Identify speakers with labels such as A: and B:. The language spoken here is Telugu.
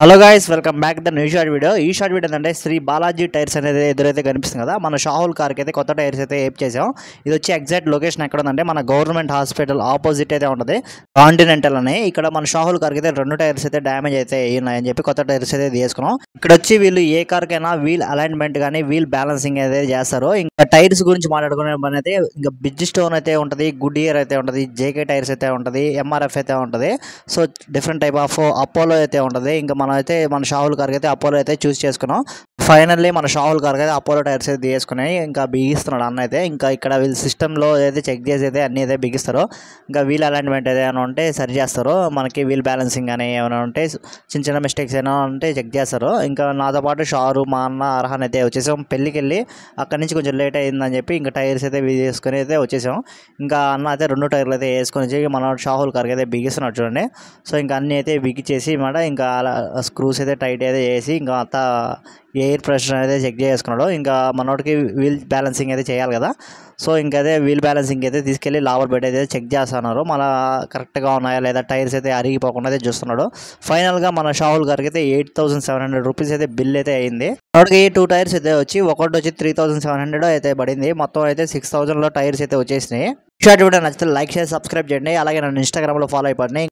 A: Hello guys, welcome back the new short video. ఈ షార్ట్ వీడియో ఏంటంటే శ్రీ బాలాజీ టైర్స్ అనేది ఎదురైతే కనిపిస్తుంది కదా, మన షాహుల్ కార్కి అయితే కొత్త టైర్స్ అయితే ఏప్ చేసాం. ఇది వచ్చి ఎగ్జాక్ట్ లొకేషన్ ఎక్కడ ఉందంటే మన గవర్నమెంట్ హాస్పిటల్ ఆపోజిట్ అయితే ఉంటుంది, కాంటినెంటల్ అని. ఇక్కడ మన షాహుల్ కార్కి అయితే 2 టైర్స్ అయితే డ్యామేజ్ అయితే ఉన్నాయని చెప్పి కొత్త టైర్స్ అయితే తీసుకున్నాం. ఇక్కడ వచ్చి వీళ్ళు ఏ కార్కైనా వీల్ అలైన్మెంట్ కానీ వీల్ బ్యాలెన్సింగ్ అయితే చేస్తారు. ఇంకా టైర్స్ గురించి మాట్లాడుకునే పని అయితే ఇంకా బ్రిడ్జ్ స్టోన్ అయితే ఉంటుంది, గుడ్ ఇయర్ అయితే ఉంటుంది, జేకే టైర్స్ అయితే ఉంటుంది, ఎంఆర్ఎఫ్ అయితే ఉంటుంది. So different type of Apollo అయితే ఉంటుంది. ఇంకా మన షాహుల్ కార్కి అయితే అపోలో అయితే చూస్ చేసుకున్నాం. ఫైనల్లీ మన షాహుల్ కార్కి అయితే అపోలో టైర్స్ అయితే తీసుకున్నాయి. ఇంకా బిగిస్తున్నాడు అన్న అయితే. ఇంకా ఇక్కడ వీళ్ళు సిస్టంలో అయితే చెక్ చేసి అయితే అన్నీ అయితే బిగిస్తారు. ఇంకా వీల్ అలైన్మెంట్ ఏదైనా ఉంటే సరి చేస్తారు. మనకి వీల్ బ్యాలెన్సింగ్ అని ఏమైనా ఉంటే చిన్న చిన్న మిస్టేక్స్ అయినా ఉంటే చెక్ చేస్తారు. ఇంకా నాతో పాటు షారు, మా అన్న, అర్హాన్ అయితే వచ్చేసాం. పెళ్ళికి వెళ్ళి అక్కడి నుంచి కొంచెం లేట్ అయిందని చెప్పి ఇంకా టైర్స్ అయితే వేసుకొని అయితే వచ్చేసాం. ఇంకా అన్న అయితే 2 టైర్లు అయితే వేసుకొని మన షాహుల్ కార్కి అయితే బిగిస్తున్నాడు చూడండి. సో ఇంకా అన్నీ అయితే బిగిచేసి ఇంకా అలా స్క్రూస్ అయితే టైట్ అయితే చేసి ఇంకా అంతా ఎయిర్ ప్రెషర్ అయితే చెక్ చేసుకున్నాడు. ఇంకా మనోడికి వీల్ బ్యాలెన్సింగ్ అయితే చేయాలి కదా. సో ఇంకా అదే వీల్ బ్యాలెన్సింగ్ అయితే తీసుకెళ్ళి లోపల పెట్టి అయితే చెక్ చేస్తున్నారు. మళ్ళీ కరెక్ట్గా ఉన్నాయా లేదా, టైర్స్ అయితే అరిగిపోకుండా అయితే చూస్తున్నాడు. ఫైనల్గా మన షాహుల్ గారికి అయితే 8,700 రూపీస్ అయితే బిల్ అయితే అయింది. మనోడికి 2 టైర్స్ అయితే ఒకటి వచ్చి 3,700 అయితే పడింది. మొత్తం అయితే 6,000లో టైర్స్ అయితే వచ్చేసినాయి. షార్ట్ వీడియో నచ్చితే లైక్ చేసి సబ్స్క్రైబ్ చేయండి. అలాగే నన్ను ఇన్స్టాగ్రామ్లో ఫాలో అయిపోండి.